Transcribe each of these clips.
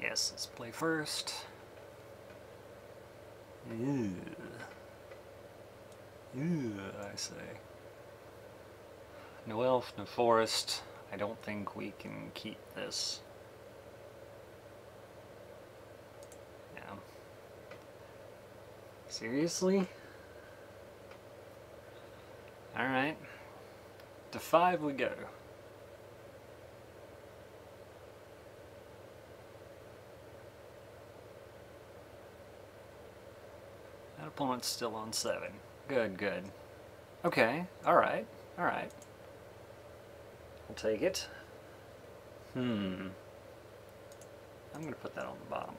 Yes, let's play first. Ew. Ew, I say. No elf, no forest. I don't think we can keep this. Yeah. Seriously? Alright. To 5 we go. That opponent's still on 7. Good, good. Okay, alright, alright. I'll take it. I'm gonna put that on the bottom.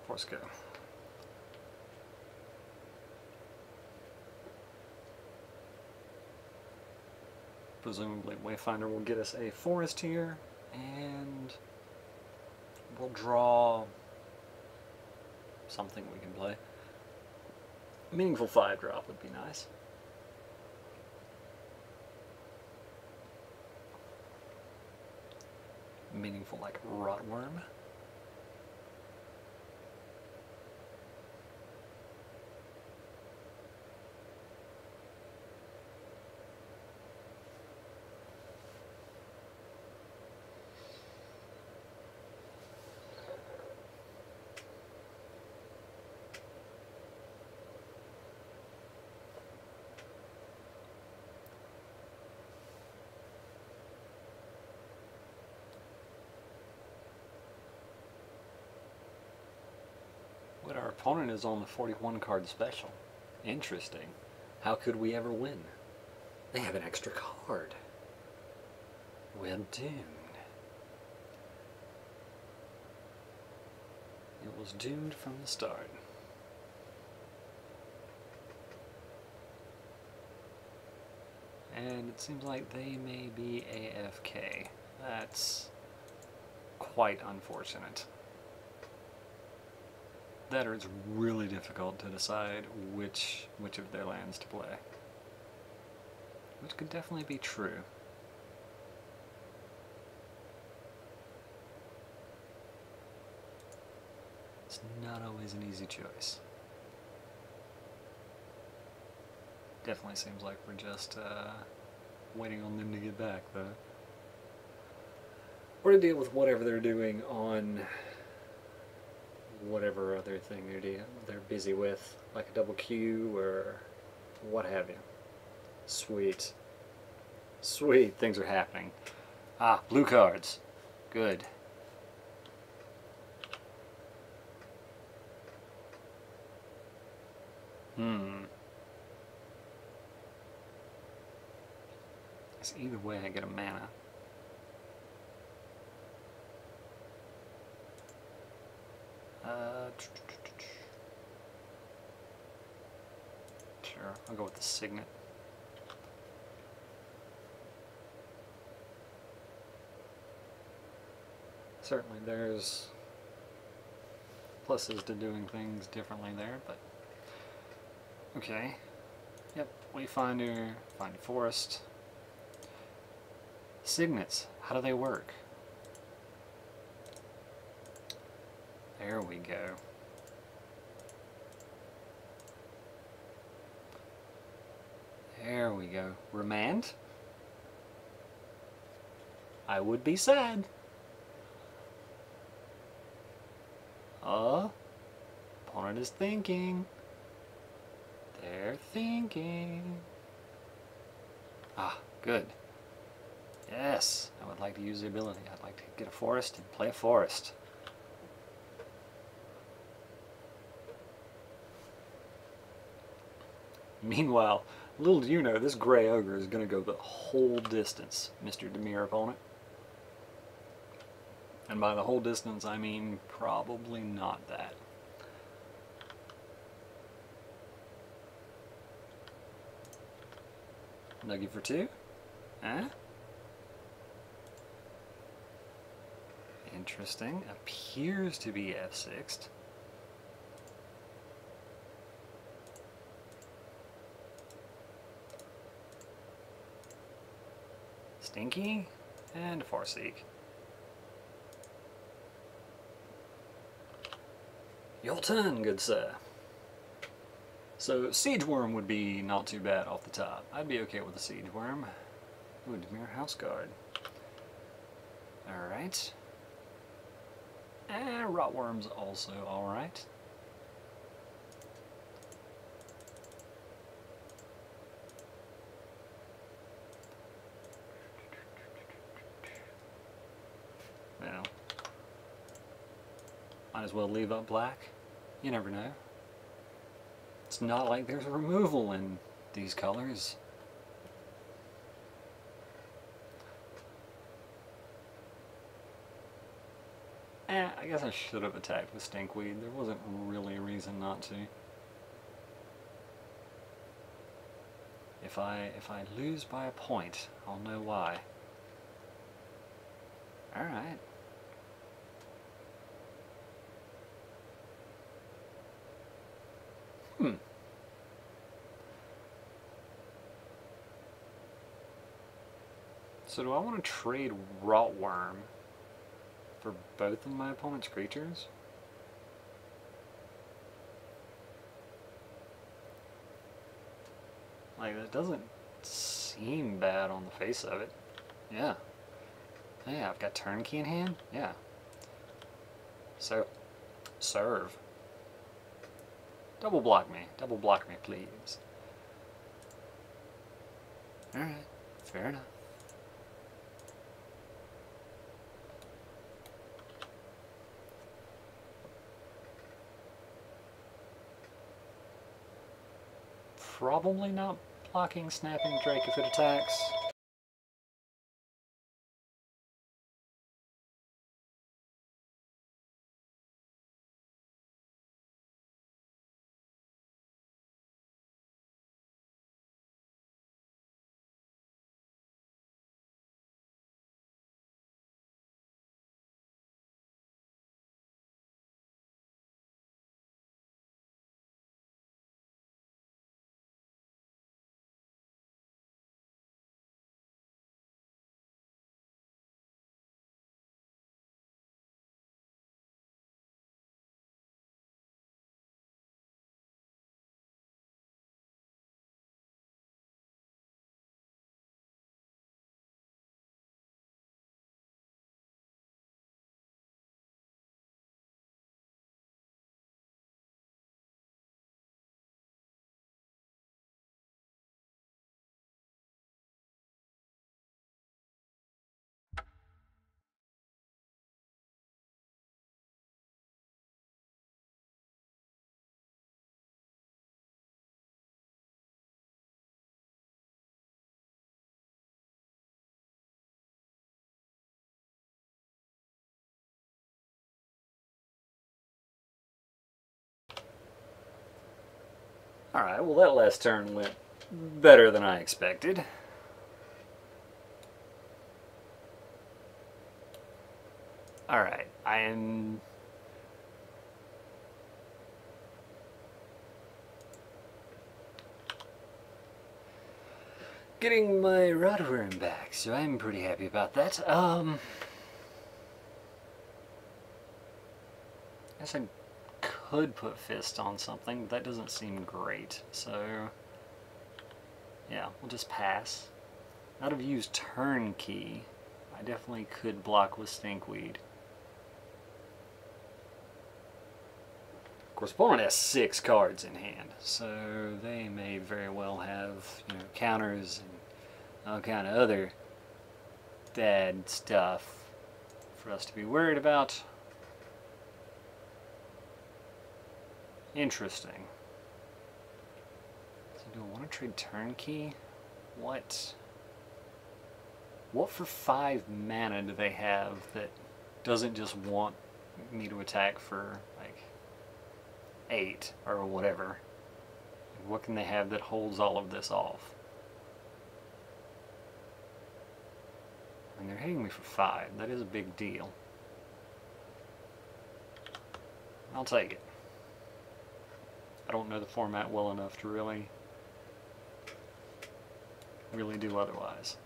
Force go. Presumably Wayfinder will get us a forest here, and we'll draw something we can play. A meaningful 5-drop would be nice. Meaningful like Rotworm. But our opponent is on the 41 card special. Interesting. How could we ever win? They have an extra card. We're doomed. It was doomed from the start. And it seems like they may be AFK. That's quite unfortunate. That or it's really difficult to decide which of their lands to play. Which could definitely be true. It's not always an easy choice. Definitely seems like we're just waiting on them to get back, though. Or to deal with whatever they're doing on whatever other thing they're busy with, like a double Q or what have you. Sweet. Sweet, things are happening. Ah, blue cards. Good. So either way I get a mana. Sure, I'll go with the Signet. Certainly there's pluses to doing things differently there, but okay. Yep, Wayfinder, find forest. Signets, how do they work? There we go. There we go. Remand? I would be sad. Opponent is thinking. They're thinking. Ah, good. Yes, I would like to use the ability. I'd like to get a forest and play a forest. Meanwhile, little do you know, this gray ogre is going to go the whole distance, Mr. Demir opponent. And by the whole distance, I mean probably not that. Nugget for 2? Huh? Interesting. Appears to be F6'd. Stinky and Farseek. Your turn, good sir. So, Siege Worm would be not too bad off the top. I'd be okay with a Siege Worm. Ooh, Demir House Guard. Alright. And Rotworm's also alright. Well, might as well leave up black. You never know. It's not like there's a removal in these colors. I guess I should have attacked with Stinkweed. There wasn't really a reason not to. If I lose by a point, I'll know why. Alright. So do I want to trade Rotworm for both of my opponent's creatures? Like, that doesn't seem bad on the face of it. Yeah. Yeah, I've got Turnkey in hand? Yeah. So, serve. Double block me, please. Alright, fair enough. Probably not blocking Snapping Drake if it attacks. Alright, well that last turn went better than I expected. Alright, I am... getting my Rotworm back, so I'm pretty happy about that. I guess I could put Fist on something, but that doesn't seem great, so... yeah, we'll just pass. I'd have used Turnkey. I definitely could block with Stinkweed. Of course, opponent has 6 cards in hand, so they may very well have, you know, counters and all kind of other bad stuff for us to be worried about. Interesting. So do I want to trade Turnkey? What for 5 mana do they have that doesn't just want me to attack for like 8 or whatever? What can they have that holds all of this off? I mean, they're hitting me for 5. That is a big deal. I'll take it. I don't know the format well enough to really do otherwise.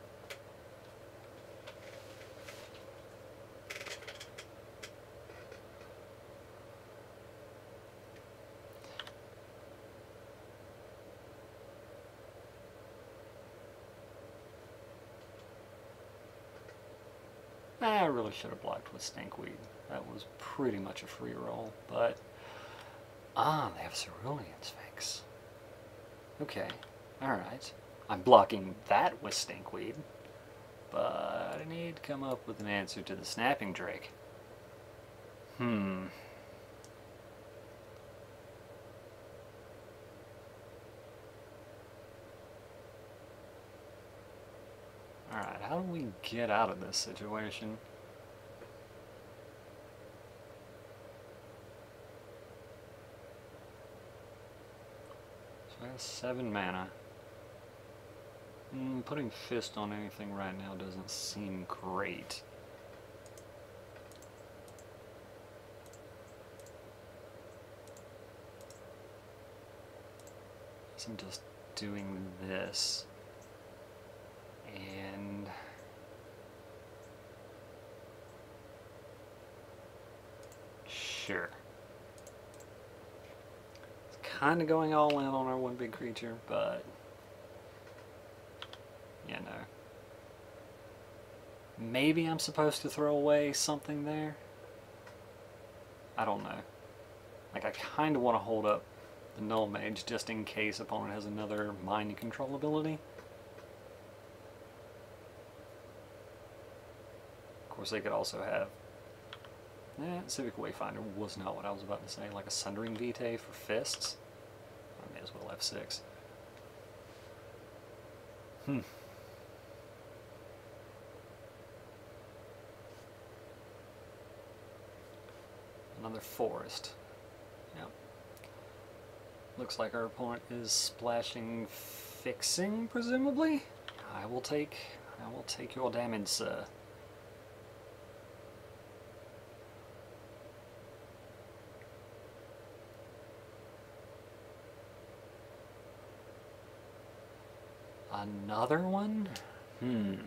I really should have blocked with Stinkweed. That was pretty much a free roll, but... Ah, they have Cerulean Sphinx. Okay, alright. I'm blocking that with Stinkweed, but I need to come up with an answer to the Snapping Drake. Alright, how do we get out of this situation? So I have 7 mana. Putting Fist on anything right now doesn't seem great. So I'm just doing this. And sure. It's kind of going all in on our one big creature, but you know. Maybe I'm supposed to throw away something there. I don't know. Like, I kind of want to hold up the Null Mage just in case opponent has another mind control ability. Of course, they could also have... Civic Wayfinder was not what I was about to say. Like a Sundering Vitae for Fists. I may as well F6. Another Forest. Yep. Looks like our opponent is splashing Fixing, presumably. I will take your damage, sir. Another one? Well,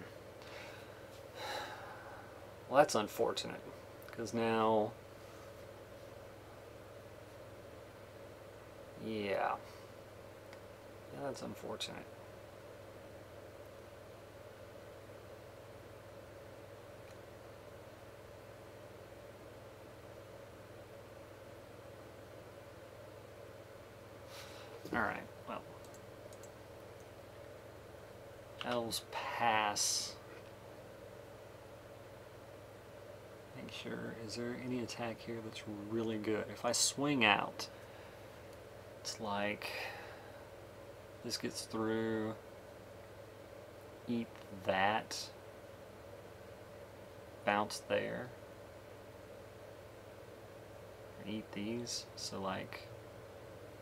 that's unfortunate, because now... Yeah, that's unfortunate. Alright, well. Elves pass. Make sure, is there any attack here that's really good? If I swing out, it's like this gets through, eat that, bounce there, eat these. So like,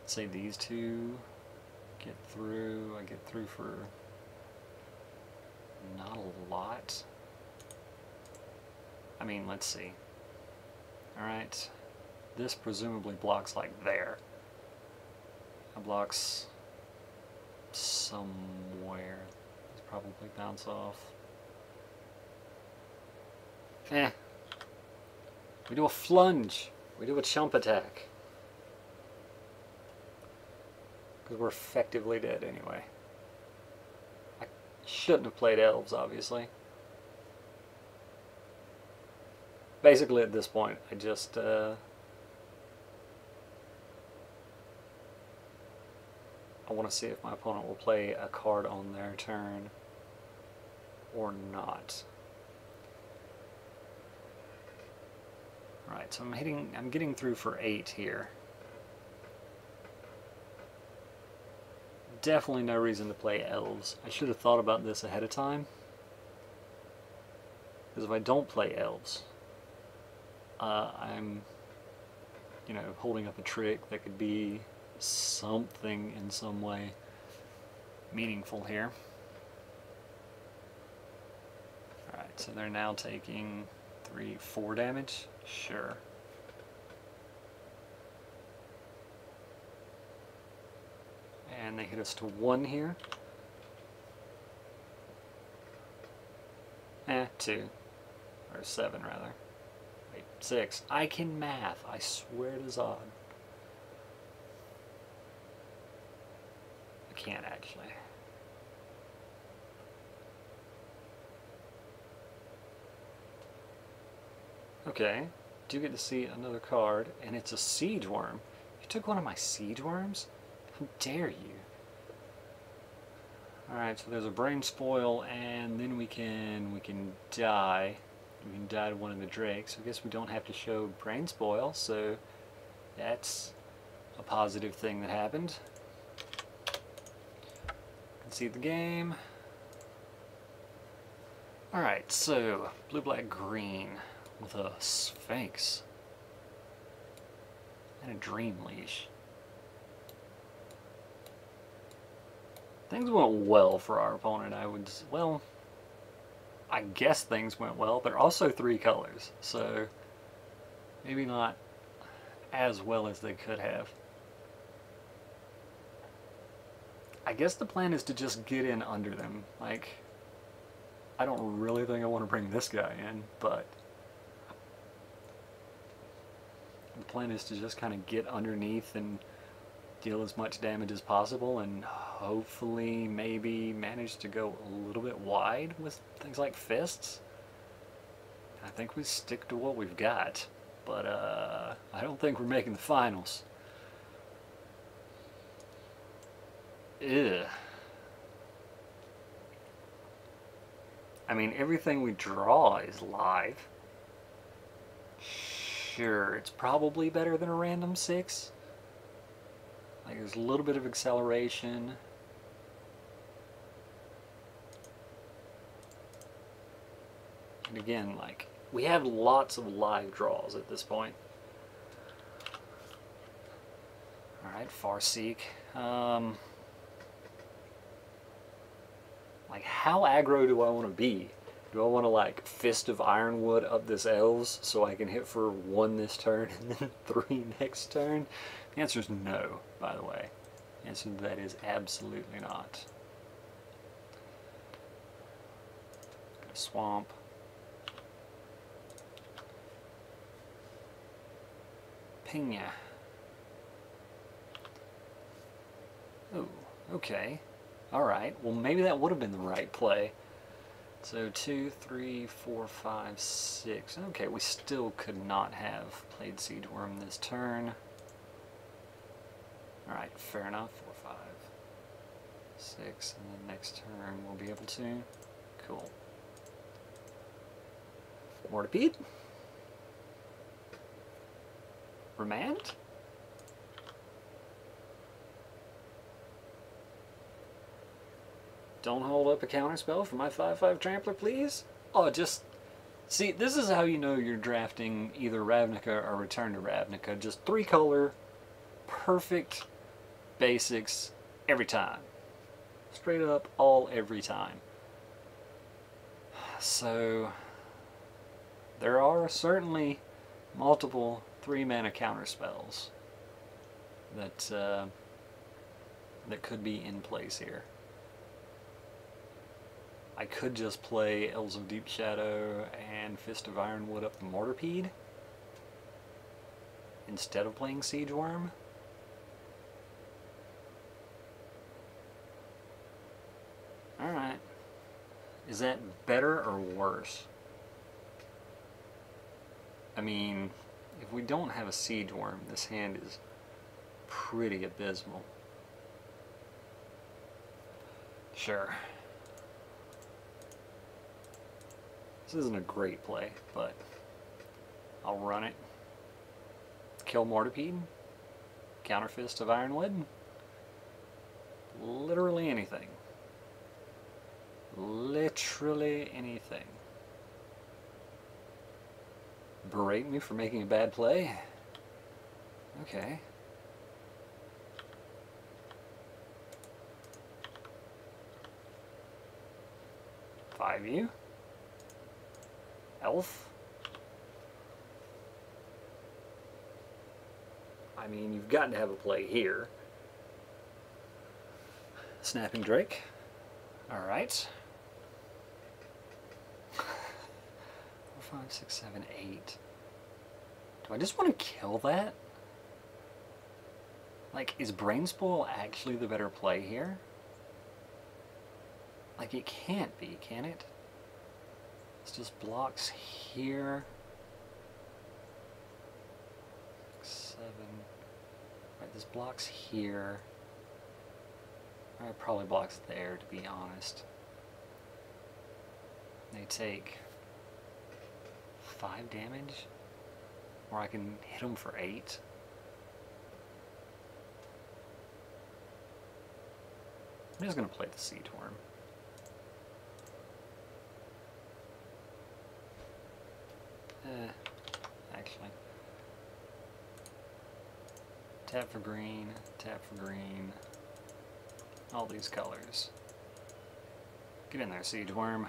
say these two get through, I get through for not a lot. I mean, let's see. Alright, this presumably blocks like there. That blocks somewhere. Let's probably bounce off. We do a flunge. We do a chump attack. Because we're effectively dead anyway. I shouldn't have played elves, obviously. Basically, at this point, I just... I want to see if my opponent will play a card on their turn or not. Right, so I'm getting through for 8 here. Definitely no reason to play elves. I should have thought about this ahead of time. Because if I don't play elves, I'm, holding up a trick that could be something in some way meaningful here. Alright, so they're now taking 4 damage? Sure. And they hit us to 1 here. 2. Or 7 rather. Wait, 6. I can math, I swear to Zod. I can't actually. Okay. Do get to see another card, and it's a siege worm. You took one of my siege worms? How dare you? Alright, so there's a brain spoil, and then we can die. We can die to one of the drakes. I guess we don't have to show brain spoil, so that's a positive thing that happened. See the game. Alright, so blue, black, green with a Sphinx and a Dream Leash. Things went well for our opponent, well, I guess things went well. They're also 3 colors, so maybe not as well as they could have. I guess the plan is to just get in under them. Like, I don't really think I want to bring this guy in, but the plan is to just kind of get underneath and deal as much damage as possible, and hopefully maybe manage to go a little bit wide with things like fists. I think we stick to what we've got, but I don't think we're making the finals. Ugh. I mean, everything we draw is live. Sure, it's probably better than a random 6. Like, there's a little bit of acceleration. And again, like, we have lots of live draws at this point. Alright, Farseek. Like, how aggro do I want to be? Do I want to, like, Fist of Ironwood up this Elves so I can hit for 1 this turn and then 3 next turn? The answer is no, by the way. The answer to that is absolutely not. Got a Swamp. Pina. Oh, okay. Alright, well maybe that would have been the right play. So 2, 3, 4, 5, 6. Okay, we still could not have played Siege Worm this turn. Alright, fair enough. 4, 5, 6, and then next turn we'll be able to. Cool. Mortipede? Remand? Don't hold up a counterspell for my 5/5 Trampler, please? Oh, just... See, this is how you know you're drafting either Ravnica or Return to Ravnica. Just 3 color, perfect basics every time. Straight up, all every time. So, there are certainly multiple 3-mana counterspells that, that could be in place here. I could just play Elves of Deep Shadow and Fist of Ironwood up the Mortipede instead of playing Siege Worm. Alright. Is that better or worse? I mean, if we don't have a Siege Worm, this hand is pretty abysmal. Sure. This isn't a great play, but I'll run it. Kill Mortipede. Counter Fist of Ironwood. Literally anything. Literally anything. Berate me for making a bad play? Okay. Five you. Elf. I mean, you've got to have a play here. Snapping Drake. Alright. 4, 5, 6, 7, 8. Do I just want to kill that? Like, is Brain Spoil actually the better play here? Like, it can't be, can it? It's just blocks here. Right, this block's here. It probably blocks there, to be honest. They take 5 damage, or I can hit them for 8. I'm just going to play the Siege Worm. Actually. Tap for green, all these colors. Get in there, Siege Worm.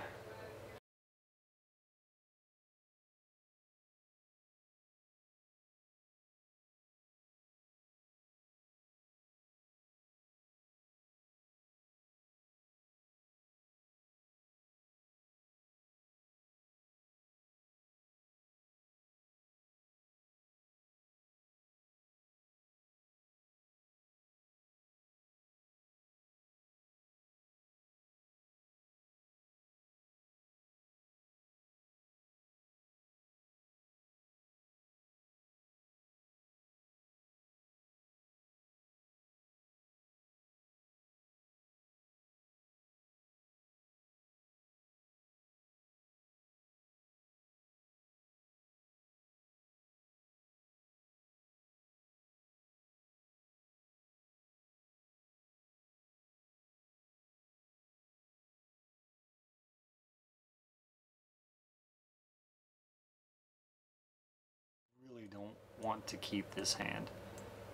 Really don't want to keep this hand.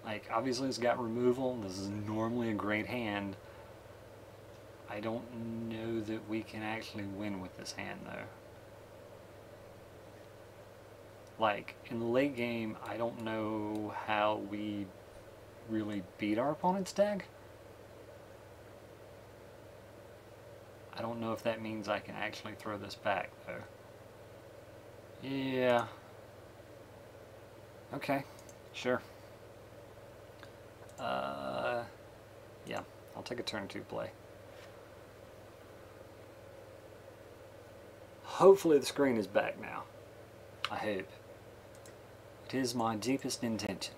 Like, obviously it's got removal. This is normally a great hand. I don't know that we can actually win with this hand, though. Like, in the late game, I don't know how we really beat our opponent's deck. I don't know if that means I can actually throw this back, though. Yeah. Okay, sure. Yeah, I'll take a turn 2 play. Hopefully the screen is back now. I hope. It is my deepest intention.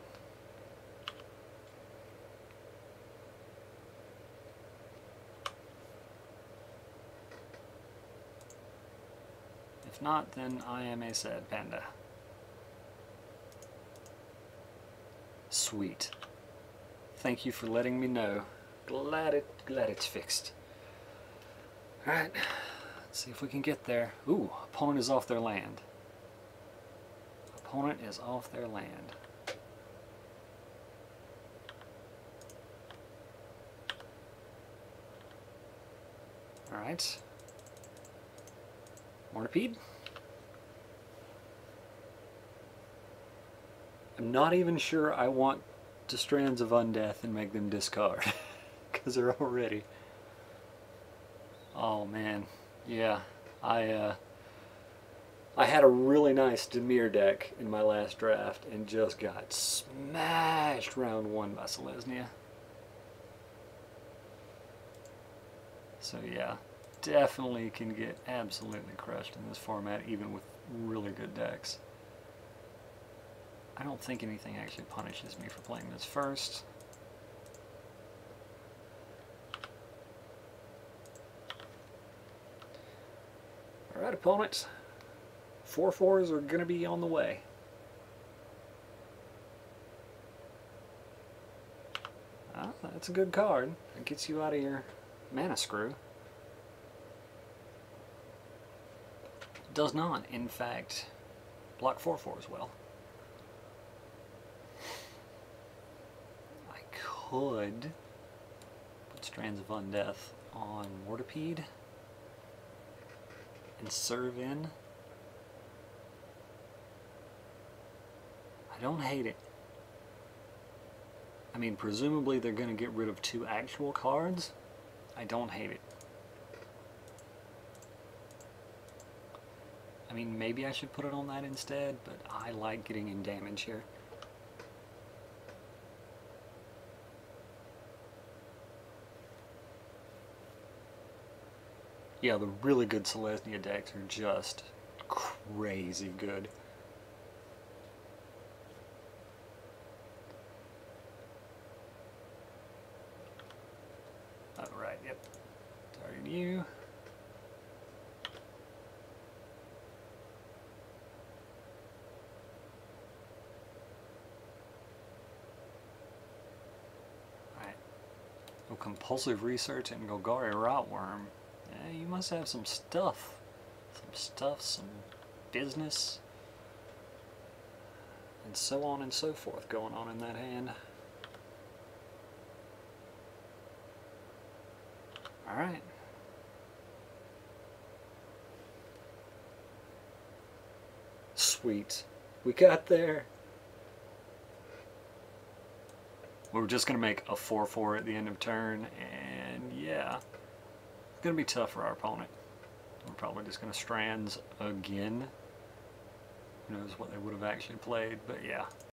If not, then I am a sad panda. Sweet. Thank you for letting me know. Glad it's fixed. Alright, let's see if we can get there. Ooh, opponent is off their land. Opponent is off their land. Alright. Mortipede. I'm not even sure I want to Strands of Undeath and make them discard. Because they're already... Oh man. Yeah. I had a really nice Dimir deck in my last draft and just got smashed round 1 by Selesnya. So yeah, definitely can get absolutely crushed in this format even with really good decks. I don't think anything actually punishes me for playing this first. Alright, opponents. 4/4s are going to be on the way. Ah, that's a good card. It gets you out of your mana screw. It does not, in fact, block 4/4s well. I could put Strands of Undeath on Mortipede and serve in. I don't hate it. I mean, presumably they're going to get rid of 2 actual cards. I don't hate it. I mean, maybe I should put it on that instead, but I like getting in damage here. Yeah, the really good Selesnya decks are just crazy good. you. Alright. No compulsive research and Golgari Rotworm. Yeah, you must have some stuff. Some business. And so on and so forth going on in that hand. Alright. Sweet. We got there. We're just going to make a 4-4 at the end of turn, and yeah. It's going to be tough for our opponent. We're probably just going to Strands again. Who knows what they would have actually played, but yeah.